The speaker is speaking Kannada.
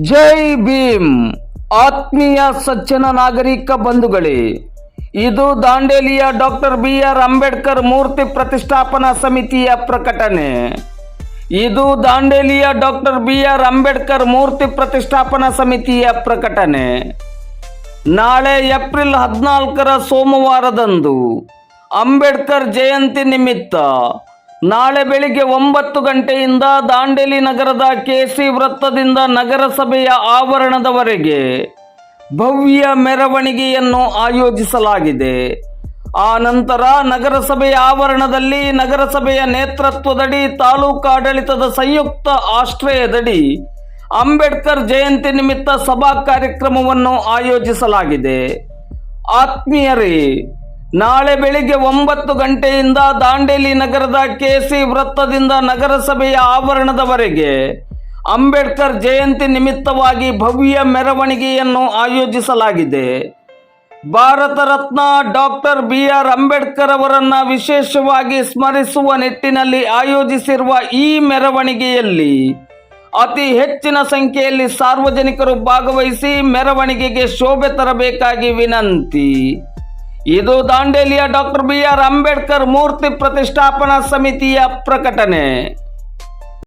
ಜೈ ಭೀಮ್. ಆತ್ಮೀಯ ಸಜ್ಜನ ನಾಗರಿಕ ಬಂಧುಗಳೇ, ಇದು ದಾಂಡೇಲಿಯ ಡಾಕ್ಟರ್ BR ಅಂಬೇಡ್ಕರ್ ಮೂರ್ತಿ ಪ್ರತಿಷ್ಠಾಪನಾ ಸಮಿತಿಯ ಪ್ರಕಟಣೆ. ಇದು ದಾಂಡೇಲಿಯ ಡಾಕ್ಟರ್ BR ಅಂಬೇಡ್ಕರ್ ಮೂರ್ತಿ ಪ್ರತಿಷ್ಠಾಪನಾ ಸಮಿತಿಯ ಪ್ರಕಟಣೆ. ನಾಳೆ ಏಪ್ರಿಲ್ 14 ಸೋಮವಾರದಂದು ಅಂಬೇಡ್ಕರ್ ಜಯಂತಿ ನಿಮಿತ್ತ ನಾಳೆ ಬೆಳಿಗ್ಗೆ 9 ಗಂಟೆಯಿಂದ ದಾಂಡೇಲಿ ನಗರದ KC ವೃತ್ತದಿಂದ ನಗರಸಭೆಯ ಆವರಣದವರೆಗೆ ಭವ್ಯ ಮೆರವಣಿಗೆಯನ್ನು ಆಯೋಜಿಸಲಾಗಿದೆ. ಆ ನಂತರ ನಗರಸಭೆಯ ಆವರಣದಲ್ಲಿ ನಗರಸಭೆಯ ನೇತೃತ್ವದಡಿ ತಾಲೂಕಾಡಳಿತದ ಸಂಯುಕ್ತ ಆಶ್ರಯದಡಿ ಅಂಬೇಡ್ಕರ್ ಜಯಂತಿ ನಿಮಿತ್ತ ಸಭಾ ಕಾರ್ಯಕ್ರಮವನ್ನು ಆಯೋಜಿಸಲಾಗಿದೆ. ಆತ್ಮೀಯರೇ, ನಾಳೆ ಬೆಳಿಗ್ಗೆ 9 ಗಂಟೆಯಿಂದ ದಾಂಡೇಲಿ ನಗರದ KC ವೃತ್ತದಿಂದ ನಗರಸಭೆಯ ಆವರಣದವರೆಗೆ ಅಂಬೇಡ್ಕರ್ ಜಯಂತಿ ನಿಮಿತ್ತವಾಗಿ ಭವ್ಯ ಮೆರವಣಿಗೆಯನ್ನು ಆಯೋಜಿಸಲಾಗಿದೆ. ಭಾರತ ರತ್ನ ಡಾಕ್ಟರ್ BR ಅಂಬೇಡ್ಕರ್ ಅವರನ್ನು ವಿಶೇಷವಾಗಿ ಸ್ಮರಿಸುವ ನಿಟ್ಟಿನಲ್ಲಿ ಆಯೋಜಿಸಿರುವ ಈ ಮೆರವಣಿಗೆಯಲ್ಲಿ ಅತಿ ಹೆಚ್ಚಿನ ಸಂಖ್ಯೆಯಲ್ಲಿ ಸಾರ್ವಜನಿಕರು ಭಾಗವಹಿಸಿ ಮೆರವಣಿಗೆಗೆ ಶೋಭೆ ತರಬೇಕಾಗಿ ವಿನಂತಿ. ಇದು ದಾಂಡೇಲಿಯ ಡಾಕ್ಟರ್ BR ಅಂಬೇಡ್ಕರ್ ಮೂರ್ತಿ ಪ್ರತಿಷ್ಠಾಪನಾ ಸಮಿತಿಯ ಪ್ರಕಟಣೆ.